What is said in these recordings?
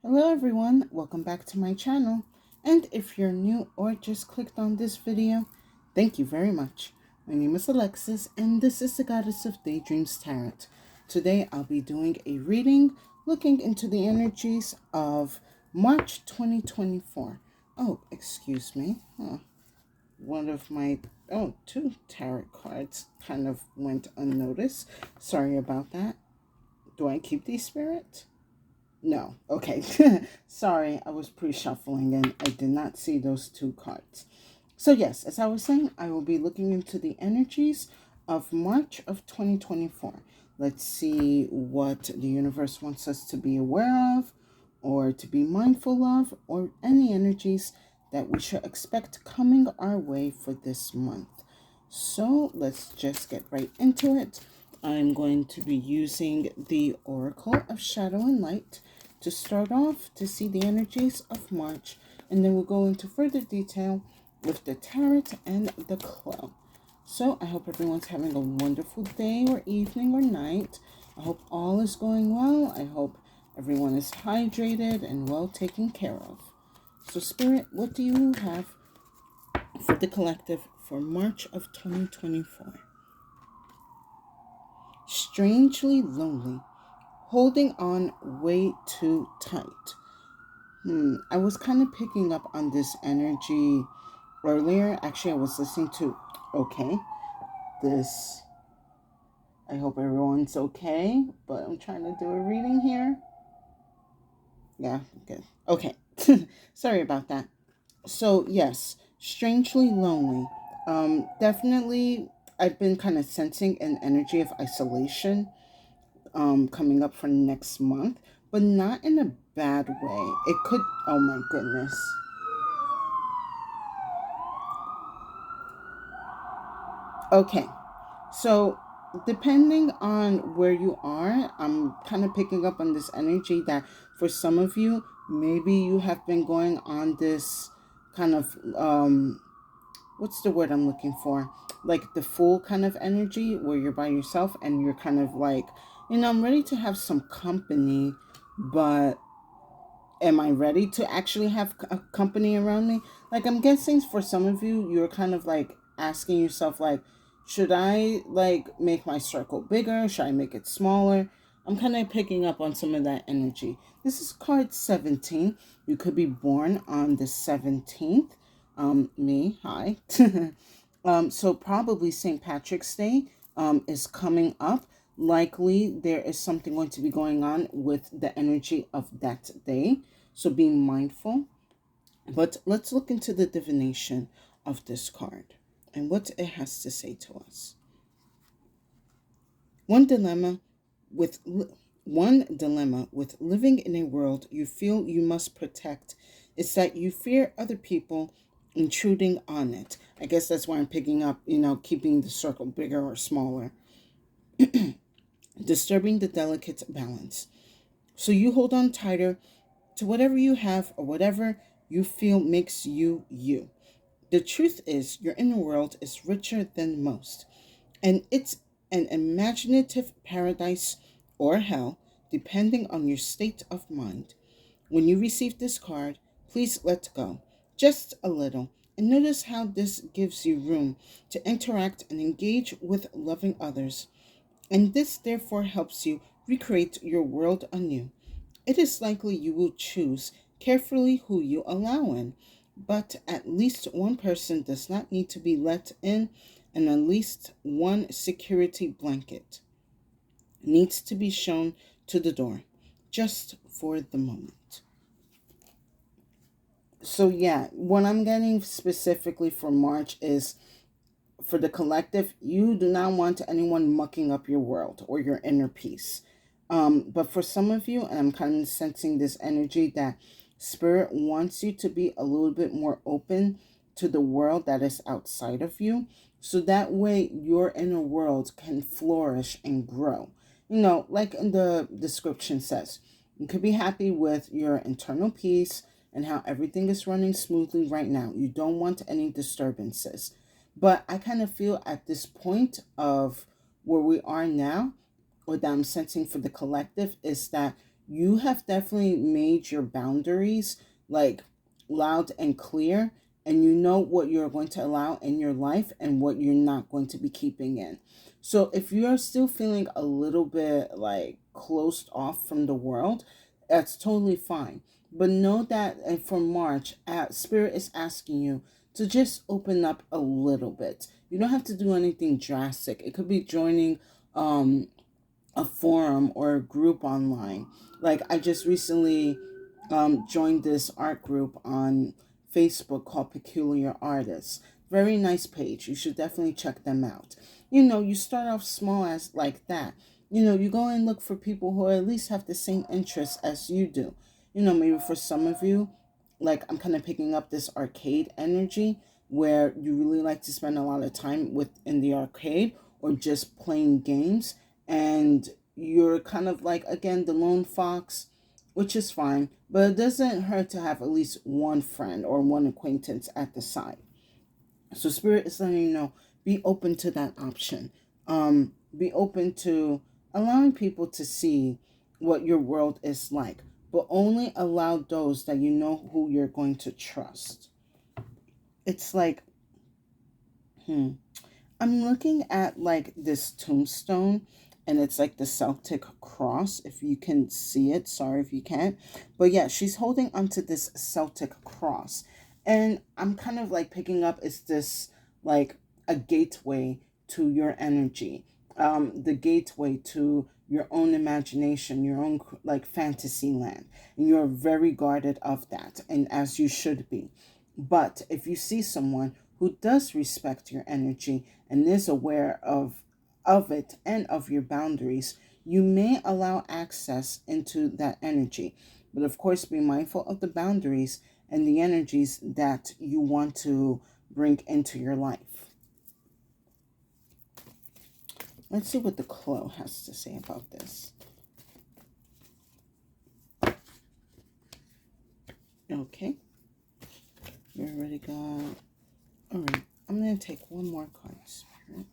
Hello everyone, welcome back to my channel. And if you're new or just clicked on this video, thank you very much. My name is Alexis and this is the Goddess of Daydreams Tarot. Today I'll be doing a reading looking into the energies of March 2024. Oh, excuse me. One of my, two tarot cards kind of went unnoticed. Sorry about that. Do I keep these, Spirit? No. Okay. Sorry, I was pre-shuffling and I did not see those two cards. So yes, as I was saying, I will be looking into the energies of March of 2024. Let's see what the universe wants us to be aware of or to be mindful of, or any energies that we should expect coming our way for this month. So let's just get right into it. I'm going to be using the Oracle of Shadow and Light to start off to see the energies of March, and then we'll go into further detail with the Tarot and the Clow. So I hope everyone's having a wonderful day or evening or night. I hope all is going well. I hope everyone is hydrated and well taken care of. So Spirit, what do you have for the collective for March of 2024? Strangely lonely, holding on way too tight. I was kind of picking up on this energy earlier. Actually, I was listening to, okay, this, I hope everyone's okay, but I'm trying to do a reading here. Yeah, good. Okay. Sorry about that. So, yes, strangely lonely. Definitely, I've been kind of sensing an energy of isolation coming up for next month, but not in a bad way. It could, oh my goodness. Okay, so depending on where you are, I'm kind of picking up on this energy that for some of you, maybe you have been going on this kind of, what's the word I'm looking for? Like the full kind of energy where you're by yourself and you're kind of like, I'm ready to have some company, but am I ready to actually have a company around me? Like, I'm guessing for some of you, you're kind of like asking yourself, like, should I like make my circle bigger? Should I make it smaller? I'm kind of picking up on some of that energy. This is card 17. You could be born on the 17th. Me, hi. So probably St. Patrick's Day is coming up. Likely there is something going to be going on with the energy of that day. So be mindful. But let's look into the divination of this card and what it has to say to us. One dilemma with living in a world you feel you must protect is that you fear other people intruding on it. I guess that's why I'm picking up, keeping the circle bigger or smaller, disturbing the delicate balance. So you hold on tighter to whatever you have or whatever you feel makes you you. The truth is, your inner world is richer than most, and it's an imaginative paradise or hell, depending on your state of mind. When you receive this card, please let go, just a little, and notice how this gives you room to interact and engage with loving others. And this therefore helps you recreate your world anew. It is likely you will choose carefully who you allow in, but at least one person does not need to be let in, and at least one security blanket needs to be shown to the door, just for the moment. So, yeah, what I'm getting specifically for March is for the collective, you do not want anyone mucking up your world or your inner peace. But for some of you, and I'm kind of sensing this energy that Spirit wants you to be a little bit more open to the world that is outside of you. So that way your inner world can flourish and grow. Like in the description says, you could be happy with your internal peace and how everything is running smoothly right now. You don't want any disturbances. But I kind of feel at this point of where we are now, or that I'm sensing for the collective, is that you have definitely made your boundaries like loud and clear, and you know what you're going to allow in your life and what you're not going to be keeping in. So if you're still feeling a little bit like closed off from the world, that's totally fine. But know that for March, Spirit is asking you to just open up a little bit. You don't have to do anything drastic. It could be joining a forum or a group online. Like I just recently joined this art group on Facebook called Peculiar Artists. Very nice page. You should definitely check them out. You start off small as like that. You go and look for people who at least have the same interests as you do. Maybe for some of you, like I'm kind of picking up this arcade energy where you really like to spend a lot of time in the arcade or just playing games, and you're kind of like, again, the lone fox, which is fine, but it doesn't hurt to have at least one friend or one acquaintance at the side. So Spirit is letting you know, be open to that option. Be open to allowing people to see what your world is like, but only allow those that you know who you're going to trust. It's like, I'm looking at like this tombstone, and it's like the Celtic cross, if you can see it. Sorry if you can't. But yeah, she's holding onto this Celtic cross. And I'm kind of like picking up, is this like a gateway to your energy? The gateway to your own imagination, your own like fantasy land. And you're very guarded of that, and as you should be. But if you see someone who does respect your energy and is aware of it and of your boundaries, you may allow access into that energy. But of course, be mindful of the boundaries and the energies that you want to bring into your life. Let's see what the Crow has to say about this. Okay. You already got... All right. I'm going to take one more card, Spirit.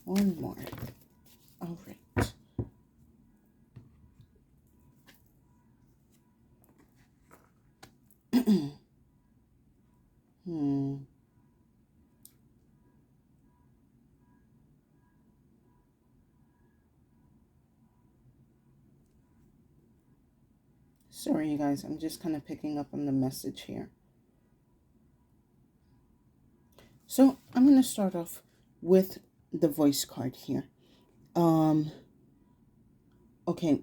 One more. All right. Sorry, you guys. I'm just kind of picking up on the message here. So I'm going to start off with the voice card here. Okay,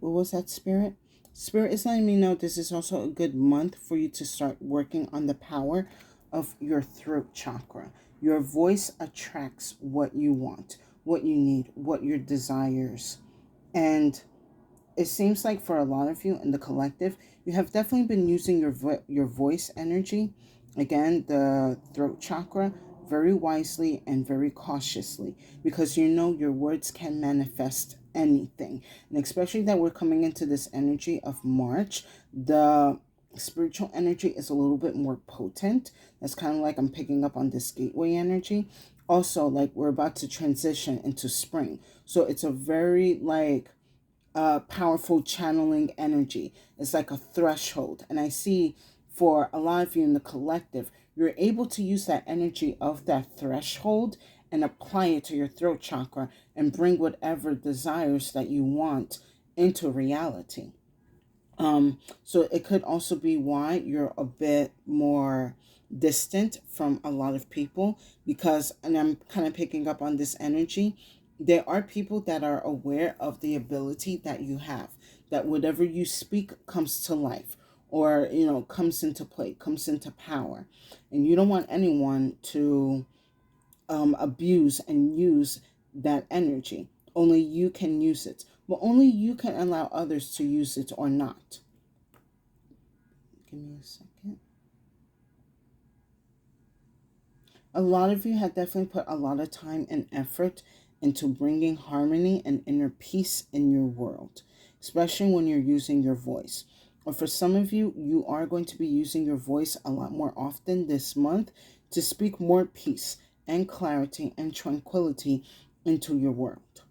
what was that, Spirit? Spirit is letting me know this is also a good month for you to start working on the power of your throat chakra. Your voice attracts what you want, what you need, what your desires. And it seems like for a lot of you in the collective, you have definitely been using your voice energy, again, the throat chakra, very wisely and very cautiously, because you know your words can manifest anything. And especially that we're coming into this energy of March, the spiritual energy is a little bit more potent. That's kind of like I'm picking up on this gateway energy. Also, like we're about to transition into spring. So it's a very like powerful channeling energy. It's like a threshold. And I see for a lot of you in the collective, you're able to use that energy of that threshold and apply it to your throat chakra and bring whatever desires that you want into reality. So it could also be why you're a bit more distant from a lot of people, because, and I'm kind of picking up on this energy, there are people that are aware of the ability that you have, that whatever you speak comes to life, or comes into play, comes into power, and you don't want anyone to abuse and use that energy. Only you can use it, but only you can allow others to use it or not. Give me a second. A lot of you have definitely put a lot of time and effort into bringing harmony and inner peace in your world, especially when you're using your voice. Or for some of you, you are going to be using your voice a lot more often this month to speak more peace and clarity and tranquility into your world.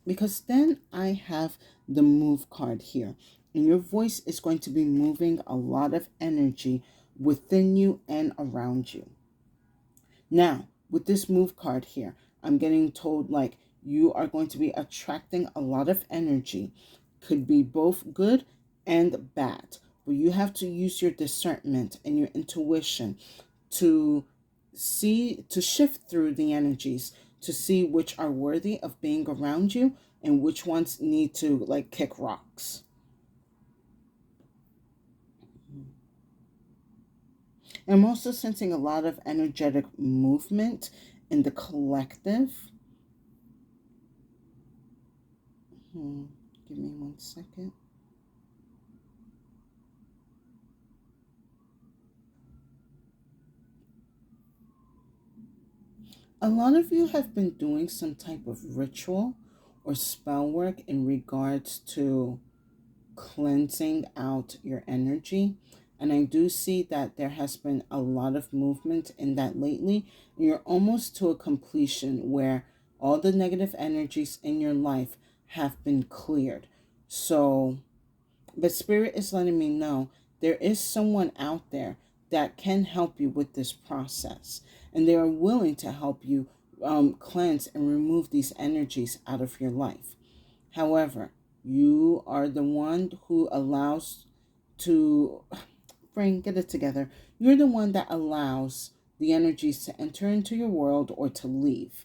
Because then I have the move card here, and your voice is going to be moving a lot of energy within you and around you. Now, with this move card here, I'm getting told like you are going to be attracting a lot of energy. Could be both good and bad, but you have to use your discernment and your intuition to to shift through the energies to see which are worthy of being around you and which ones need to like kick rocks. I'm also sensing a lot of energetic movement in the collective. Give me 1 second. A lot of you have been doing some type of ritual or spell work in regards to cleansing out your energy. And I do see that there has been a lot of movement in that lately. You're almost to a completion where all the negative energies in your life have been cleared. So, but Spirit is letting me know there is someone out there that can help you with this process. And they are willing to help you cleanse and remove these energies out of your life. However, you are the one who allows to get it together. You're the one that allows the energies to enter into your world or to leave.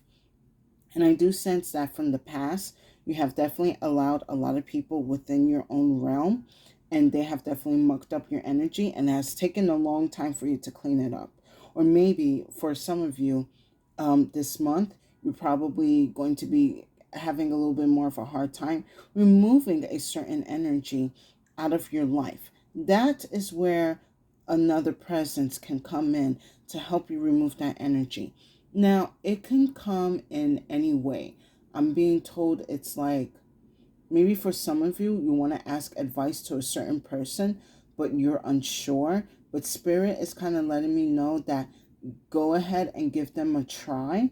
And I do sense that from the past, you have definitely allowed a lot of people within your own realm, and they have definitely mucked up your energy, and it has taken a long time for you to clean it up. Or maybe for some of you, this month, you're probably going to be having a little bit more of a hard time removing a certain energy out of your life. That is where another presence can come in to help you remove that energy. Now, it can come in any way. I'm being told it's like maybe for some of you, you want to ask advice to a certain person, but you're unsure. But Spirit is kind of letting me know that go ahead and give them a try.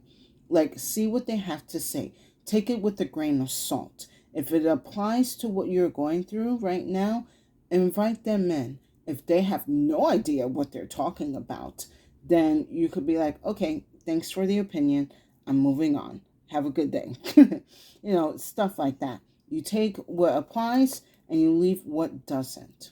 Like, see what they have to say. Take it with a grain of salt. If it applies to what you're going through right now, invite them in. If they have no idea what they're talking about, then you could be like, okay, thanks for the opinion. I'm moving on. Have a good day. Stuff like that. You take what applies and you leave what doesn't.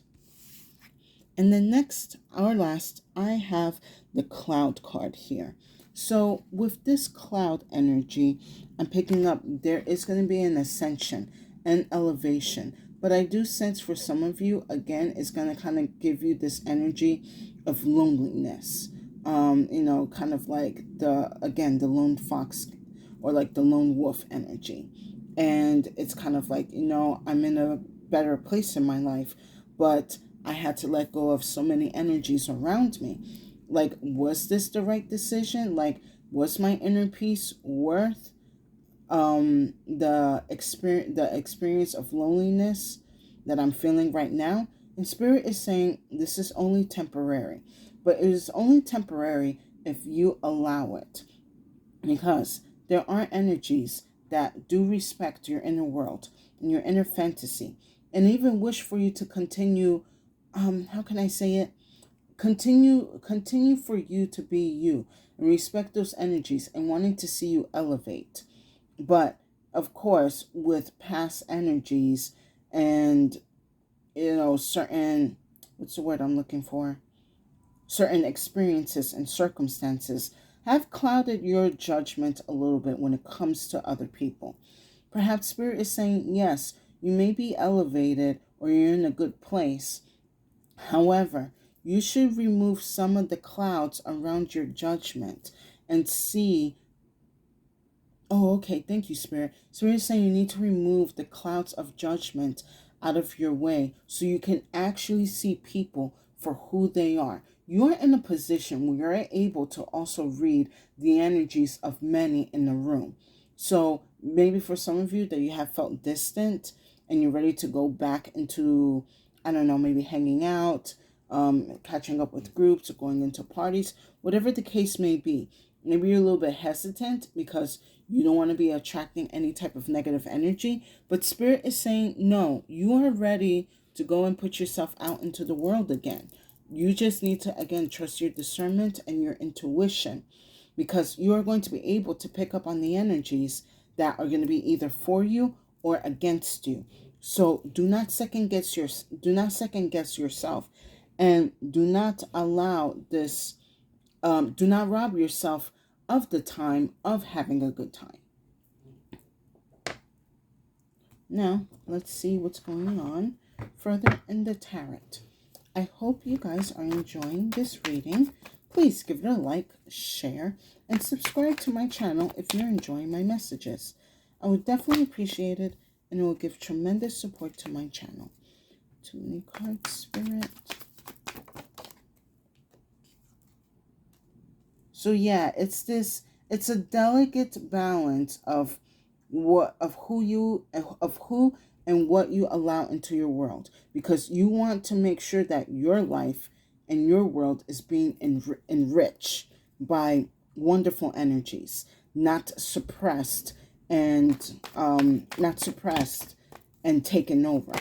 And then next, our last, I have the cloud card here. So with this cloud energy, I'm picking up there is going to be an ascension, an elevation. But I do sense for some of you, again, it's going to kind of give you this energy of loneliness. Kind of like the lone fox or like the lone wolf energy. And it's kind of like, I'm in a better place in my life, but I had to let go of so many energies around me. Like, was this the right decision? Like, was my inner peace worth the experience of loneliness that I'm feeling right now? And Spirit is saying this is only temporary, but it is only temporary if you allow it, because there are energies that do respect your inner world and your inner fantasy and even wish for you to continue. How can I say it? Continue for you to be you and respect those energies and wanting to see you elevate. But of course, with past energies and certain, what's the word I'm looking for, certain experiences and circumstances have clouded your judgment a little bit when it comes to other people. Perhaps Spirit is saying, yes, you may be elevated or you're in a good place. However, you should remove some of the clouds around your judgment and see. Oh, okay. Thank you, Spirit. Spirit is saying you need to remove the clouds of judgment out of your way so you can actually see people for who they are. You're in a position where you're able to also read the energies of many in the room. So maybe for some of you that you have felt distant and you're ready to go back into, I don't know, maybe hanging out, catching up with groups or going into parties, whatever the case may be, Maybe you're a little bit hesitant because you don't want to be attracting any type of negative energy. But Spirit is saying, no, you are ready to go and put yourself out into the world again. You just need to, again, trust your discernment and your intuition, because you are going to be able to pick up on the energies that are going to be either for you or against you. So do not second guess yourself, and do not allow this, do not rob yourself of the time of having a good time. Now, let's see what's going on further in the tarot. I hope you guys are enjoying this reading. Please give it a like, share, and subscribe to my channel if you're enjoying my messages. I would definitely appreciate it, and it will give tremendous support to my channel. Too many cards, Spirit. So yeah, it's a delicate balance of who and what you allow into your world, because you want to make sure that your life and your world is being enriched by wonderful energies, not suppressed and taken over.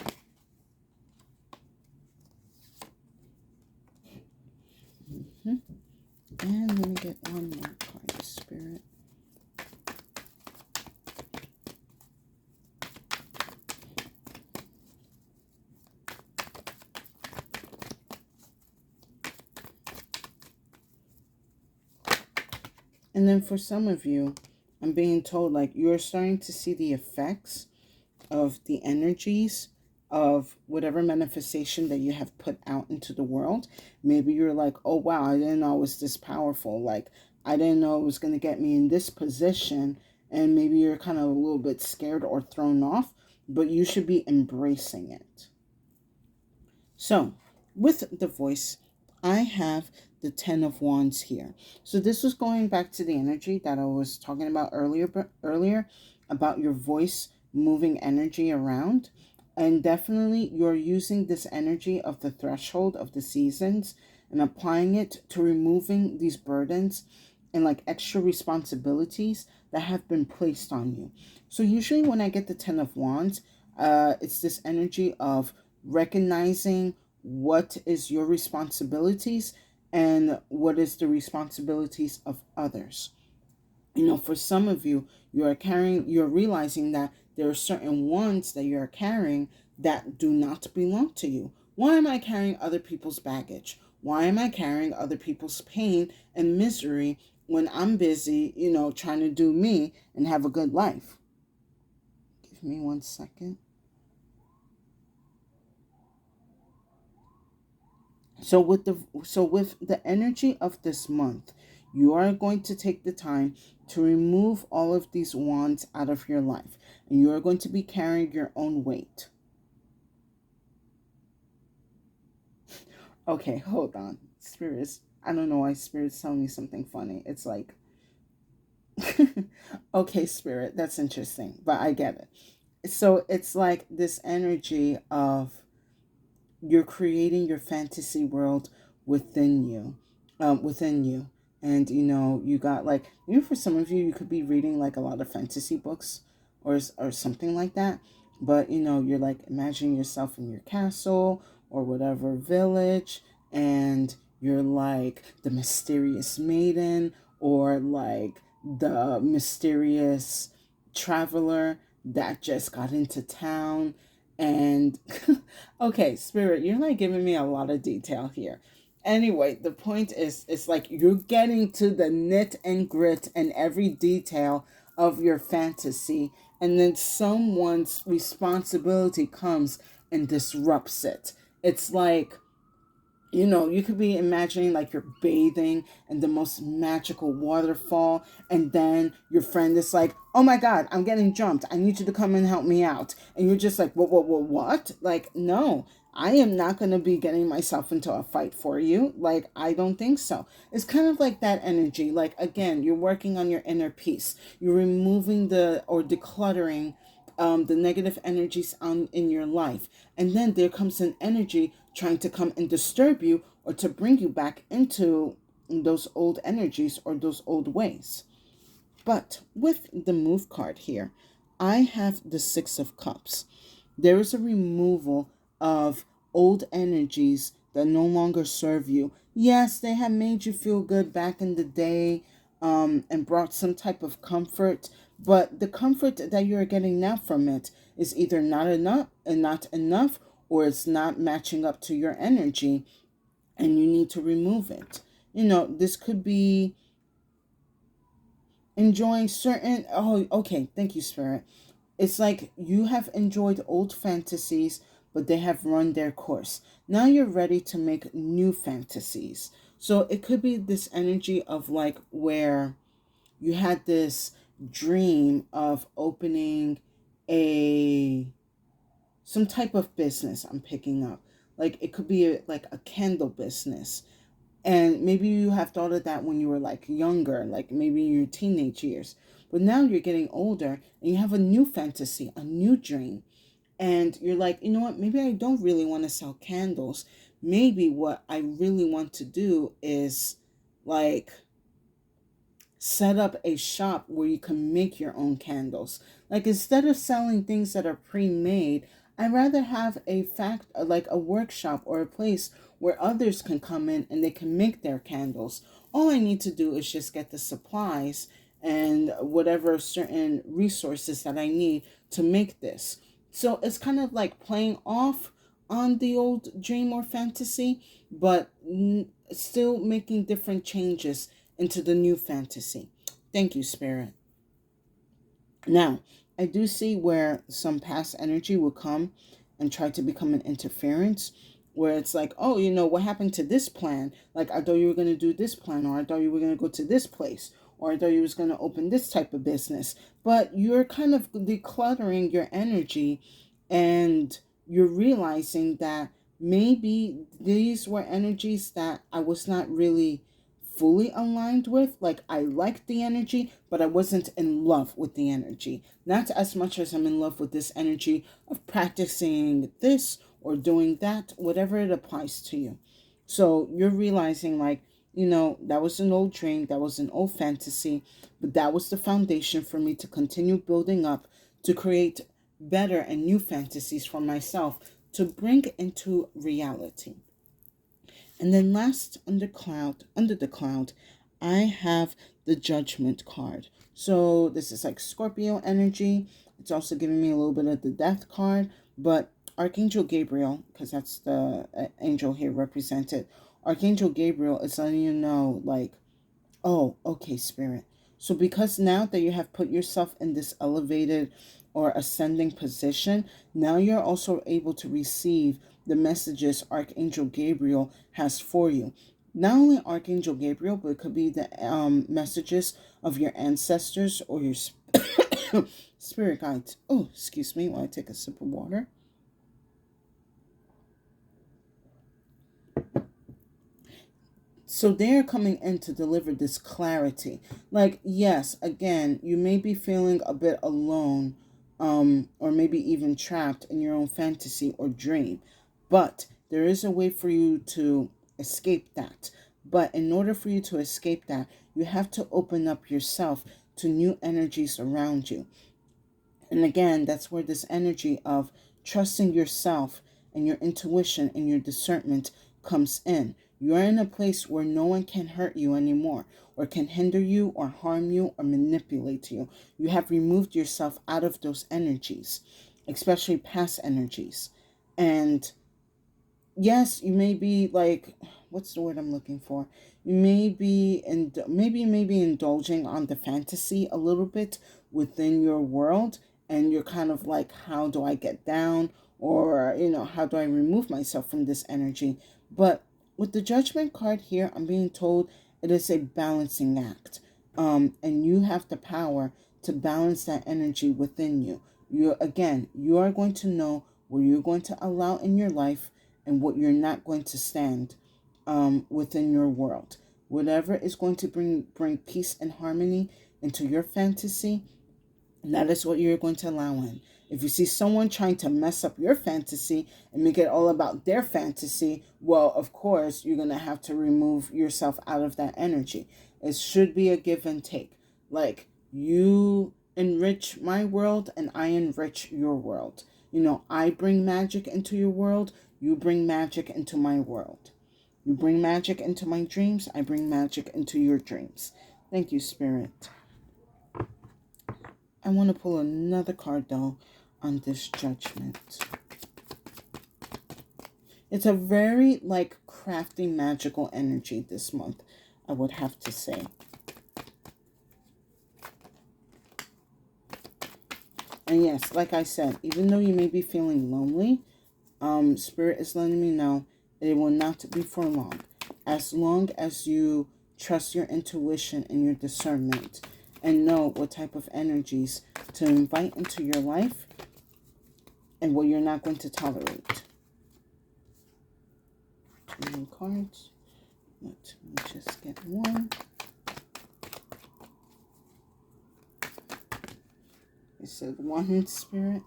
And let me get one more card, Spirit. And then for some of you, I'm being told like you're starting to see the effects of the energies of whatever manifestation that you have put out into the world. Maybe you're like, oh wow, I didn't know it was this powerful. Like, I didn't know it was going to get me in this position. And maybe you're kind of a little bit scared or thrown off, but you should be embracing it. So with the voice, I have the 10 of Wands here. So this was going back to the energy that I was talking about earlier about your voice moving energy around. And definitely you're using this energy of the threshold of the seasons and applying it to removing these burdens and like extra responsibilities that have been placed on you. So usually when I get the 10 of Wands, it's this energy of recognizing what is your responsibilities and what is the responsibilities of others. You know, for some of you, you're realizing that there are certain ones that you're carrying that do not belong to you. Why am I carrying other people's baggage? Why am I carrying other people's pain and misery when I'm busy, trying to do me and have a good life? Give me 1 second. So with the energy of this month, you are going to take the time to remove all of these wands out of your life, and you are going to be carrying your own weight. Okay, hold on. Spirits, I don't know why Spirit's telling me something funny. It's like, okay, Spirit, that's interesting, but I get it. So it's like this energy of you're creating your fantasy world within you, and you got like, for some of you, you could be reading like a lot of fantasy books or something like that, but you're like imagining yourself in your castle or whatever village, and you're like the mysterious maiden or like the mysterious traveler that just got into town. And okay, Spirit, you're like giving me a lot of detail here. Anyway, the point is, it's like you're getting to the nit and grit and every detail of your fantasy, and then someone's responsibility comes and disrupts it. It's like, you could be imagining like you're bathing in the most magical waterfall, and then your friend is like, oh my God, I'm getting jumped. I need you to come and help me out. And you're just like, what? Like, no, I am not going to be getting myself into a fight for you. Like, I don't think so. It's kind of like that energy. Like, again, you're working on your inner peace. You're removing or decluttering the negative energies in your life. And then there comes an energy trying to come and disturb you or to bring you back into those old energies or those old ways. But with the move card here, I have the Six of Cups. There is a removal of old energies that no longer serve you. Yes, they have made you feel good back in the day, and brought some type of comfort, but the comfort that you're getting now from it is either not enough, or it's not matching up to your energy, and you need to remove it. This could be enjoying certain. Oh, okay. Thank you, Spirit. It's like you have enjoyed old fantasies, but they have run their course. Now you're ready to make new fantasies. So it could be this energy of like where you had this dream of opening a some type of business. I'm picking up. Like it could be like a candle business, and maybe you have thought of that when you were like younger, like maybe in your teenage years. But now you're getting older and you have a new fantasy, a new dream. And you're like, you know what? Maybe I don't really want to sell candles. Maybe what I really want to do is like set up a shop where you can make your own candles. Like instead of selling things that are pre-made, I'd rather have like a workshop or a place where others can come in and they can make their candles. All I need to do is just get the supplies and whatever certain resources that I need to make this. So it's kind of like playing off on the old dream or fantasy, but still making different changes into the new fantasy. Thank you, Spirit. Now, I do see where some past energy will come and try to become an interference, where it's like, oh, what happened to this plan? Like, I thought you were going to do this plan, or I thought you were going to go to this place, or I thought you was going to open this type of business. But you're kind of decluttering your energy, and you're realizing that maybe these were energies that I was not really fully aligned with. Like I liked the energy, but I wasn't in love with the energy. Not as much as I'm in love with this energy of practicing this or doing that, whatever it applies to you. So you're realizing like, that was an old dream, that was an old fantasy, but that was the foundation for me to continue building up, to create better and new fantasies for myself to bring into reality. And then last under the cloud, I have the Judgment card. So this is like Scorpio energy. It's also giving me a little bit of the Death card, but Archangel Gabriel, because that's the angel here represented. Archangel Gabriel is letting you know, like, oh, okay, Spirit. So because now that you have put yourself in this elevated or ascending position, now you're also able to receive the messages Archangel Gabriel has for you. Not only Archangel Gabriel, but it could be the messages of your ancestors or your spirit guides. Oh, excuse me while I take a sip of water. So they're coming in to deliver this clarity. Like, yes, again, you may be feeling a bit alone, or maybe even trapped in your own fantasy or dream. But there is a way for you to escape that. But in order for you to escape that, you have to open up yourself to new energies around you. And again, that's where this energy of trusting yourself and your intuition and your discernment comes in. You're in a place where no one can hurt you anymore, or can hinder you, or harm you, or manipulate you. You have removed yourself out of those energies, especially past energies. And yes, you may be like, what's the word I'm looking for? You may be, and maybe you may be indulging on the fantasy a little bit within your world, and you're kind of like, how do I get down, or how do I remove myself from this energy? But with the Judgment card here, I'm being told it is a balancing act, and you have the power to balance that energy within you. You are going to know what you're going to allow in your life and what you're not going to stand within your world. Whatever is going to bring peace and harmony into your fantasy, that is what you're going to allow in. If you see someone trying to mess up your fantasy and make it all about their fantasy, well, of course, you're going to have to remove yourself out of that energy. It should be a give and take. Like, you enrich my world and I enrich your world. I bring magic into your world, you bring magic into my world. You bring magic into my dreams, I bring magic into your dreams. Thank you, Spirit. I want to pull another card, though, on this Judgment. It's a very, crafty, magical energy this month, I would have to say. And yes, like I said, even though you may be feeling lonely, Spirit is letting me know it will not be for long. As long as you trust your intuition and your discernment and know what type of energies to invite into your life and what you're not going to tolerate. 2 more cards. Let me just get one. It said one, Spirit.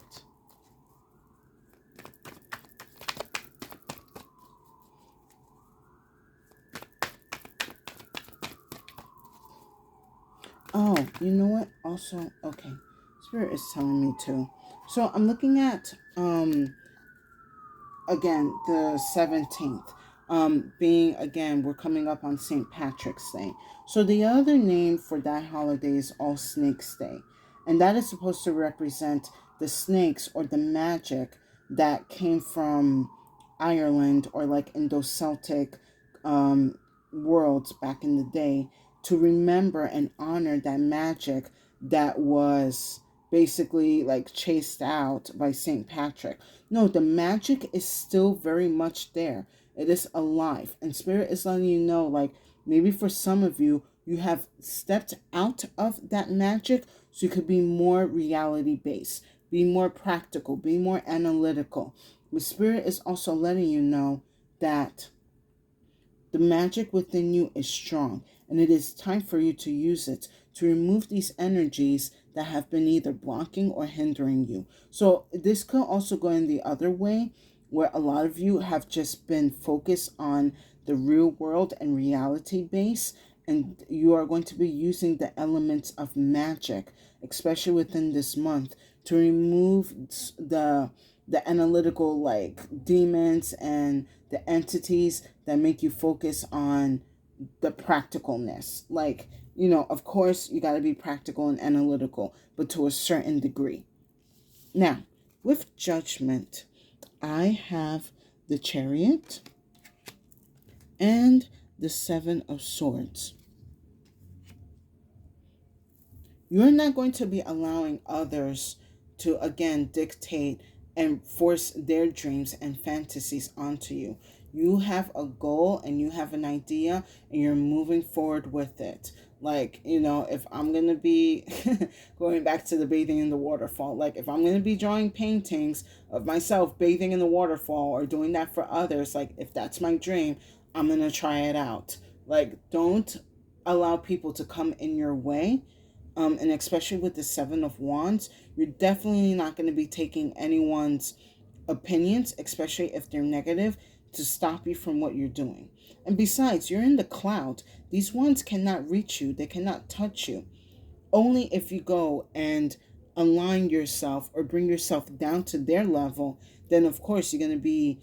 Oh, you know what? Also, okay. Spirit is telling me too. So I'm looking at, again, the 17th. Being, again, we're coming up on St. Patrick's Day. So the other name for that holiday is All Snakes Day. And that is supposed to represent the snakes or the magic that came from Ireland or Indo-Celtic worlds back in the day, to remember and honor that magic that was basically chased out by St. Patrick. No, the magic is still very much there. It is alive. And Spirit is letting you know, maybe for some of you, you have stepped out of that magic so you could be more reality based, be more practical, be more analytical. But Spirit is also letting you know that the magic within you is strong, and it is time for you to use it to remove these energies that have been either blocking or hindering you. So this could also go in the other way, where a lot of you have just been focused on the real world and reality base, and you are going to be using the elements of magic, especially within this month, to remove the analytical demons and the entities that make you focus on the practicalness. Of course, you got to be practical and analytical, but to a certain degree. Now, with Judgment, I have the Chariot and the 7 of Swords. You're not going to be allowing others to, again, dictate and force their dreams and fantasies onto you. You have a goal and you have an idea and you're moving forward with it. If I'm going to be going back to the bathing in the waterfall, if I'm going to be drawing paintings of myself bathing in the waterfall or doing that for others, if that's my dream, I'm going to try it out. Don't allow people to come in your way. And especially with the 7 of Wands, you're definitely not going to be taking anyone's opinions, especially if they're negative, to stop you from what you're doing. And besides, you're in the cloud. These wands cannot reach you. They cannot touch you. Only if you go and align yourself or bring yourself down to their level, then of course you're going to be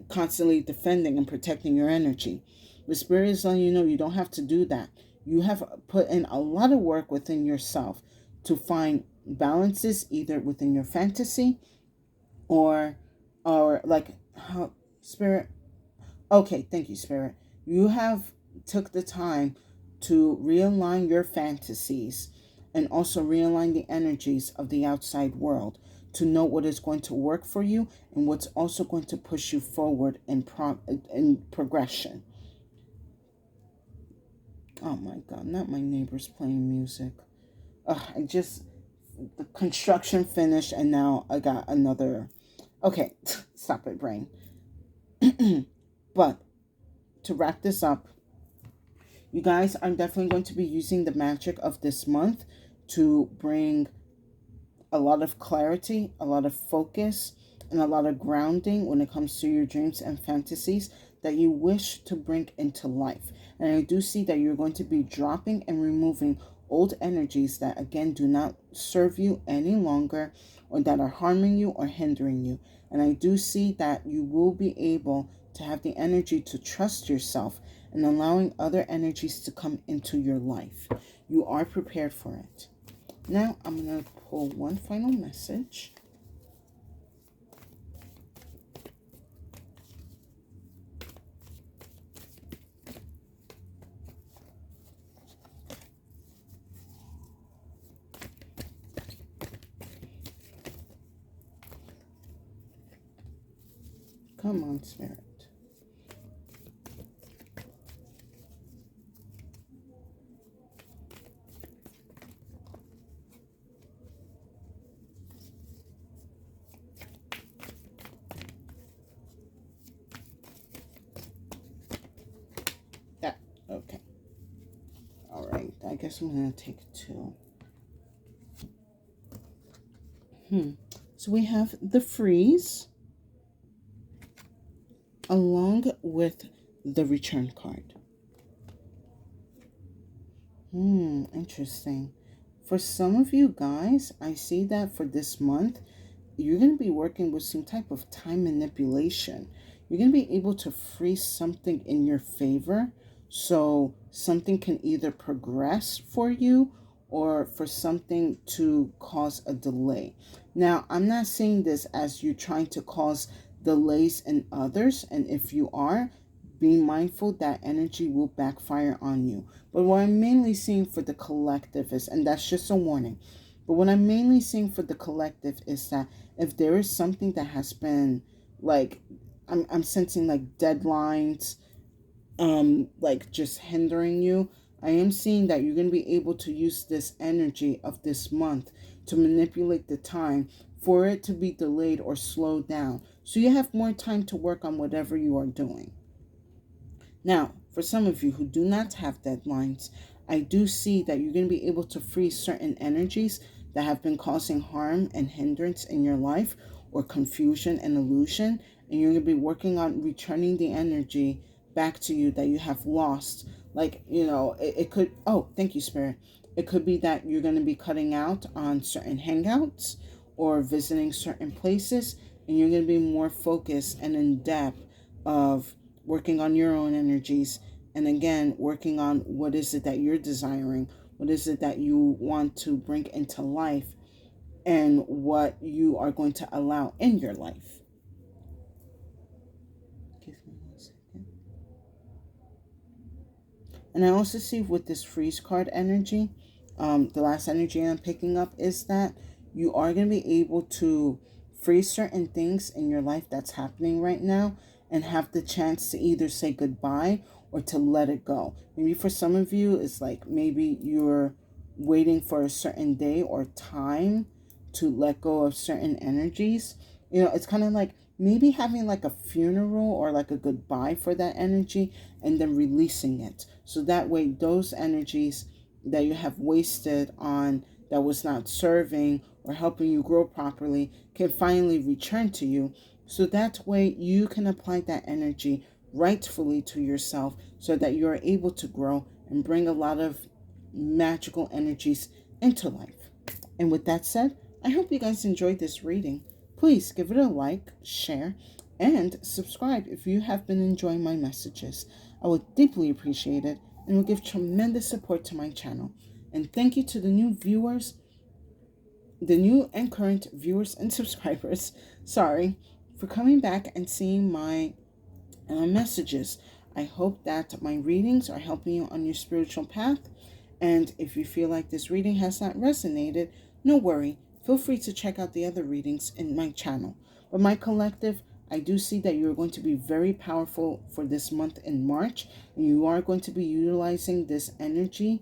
constantly defending and protecting your energy. But Spirit is letting you know you don't have to do that. You have put in a lot of work within yourself to find balances either within your fantasy or how Spirit. Okay, thank you, Spirit. You have took the time to realign your fantasies and also realign the energies of the outside world to know what is going to work for you and what's also going to push you forward in progression. Oh my God, not my neighbors playing music. The construction finished and now I got another. Okay, stop it, brain. But to wrap this up, you guys, I'm definitely going to be using the magic of this month to bring a lot of clarity, a lot of focus, and a lot of grounding when it comes to your dreams and fantasies that you wish to bring into life. And I do see that you're going to be dropping and removing old energies that, again, do not serve you any longer, or that are harming you or hindering you. And I do see that you will be able to have the energy to trust yourself and allowing other energies to come into your life. You are prepared for it. Now I'm going to pull one final message. Come on, Spirit. Yeah, okay. All right, I guess I'm going to take two. So we have the freeze along with the return card. Interesting. For some of you guys, I see that for this month, you're going to be working with some type of time manipulation. You're going to be able to freeze something in your favor, so something can either progress for you or for something to cause a delay. Now, I'm not saying this as you trying to cause delays in others, and if you are, be mindful that energy will backfire on you. But what I'm mainly seeing for the collective is, and that's just a warning, but what I'm mainly seeing for the collective is that if there is something that has been like, I'm sensing like deadlines, like just hindering you, I am seeing that you're going to be able to use this energy of this month to manipulate the time for it to be delayed or slowed down, so you have more time to work on whatever you are doing. Now, for some of you who do not have deadlines, I do see that you're going to be able to free certain energies that have been causing harm and hindrance in your life, or confusion and illusion, and you're going to be working on returning the energy back to you that you have lost. Like, it could, oh, thank you, Spirit. It could be that you're going to be cutting out on certain hangouts or visiting certain places, and you're going to be more focused and in depth of working on your own energies, and again working on what is it that you're desiring, what is it that you want to bring into life, and what you are going to allow in your life. Give me 1 second. And I also see with this freeze card energy, the last energy I'm picking up is that you are going to be able to freeze certain things in your life that's happening right now, and have the chance to either say goodbye or to let it go. Maybe for some of you, it's like maybe you're waiting for a certain day or time to let go of certain energies. It's kind of like maybe having like a funeral or like a goodbye for that energy, and then releasing it. So that way, those energies that you have wasted on, that was not serving or helping you grow properly, can finally return to you. So that way you can apply that energy rightfully to yourself, so that you are able to grow and bring a lot of magical energies into life. And with that said, I hope you guys enjoyed this reading. Please give it a like, share, and subscribe if you have been enjoying my messages. I would deeply appreciate it and will give tremendous support to my channel. And thank you to the new viewers, the new and current viewers and subscribers, for coming back and seeing my messages. I hope that my readings are helping you on your spiritual path. And if you feel like this reading has not resonated, no worry. Feel free to check out the other readings in my channel. But my collective, I do see that you're going to be very powerful for this month in March. And you are going to be utilizing this energy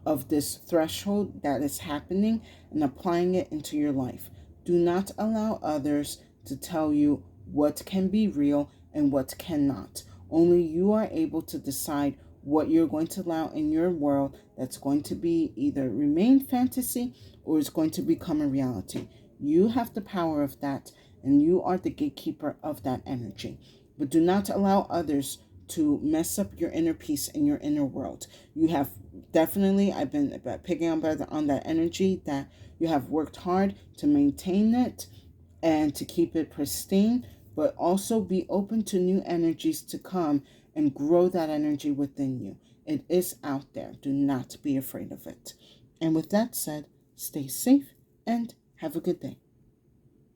of this threshold that is happening and applying it into your life. Do not allow others to tell you what can be real and what cannot. Only you are able to decide what you're going to allow in your world that's going to be either remain fantasy or it's going to become a reality. You have the power of that, and you are the gatekeeper of that energy. But do not allow others to mess up your inner peace and your inner world. You have definitely, I've been picking up on that energy that you have worked hard to maintain it and to keep it pristine, but also be open to new energies to come and grow that energy within you. It is out there. Do not be afraid of it. And with that said, stay safe and have a good day.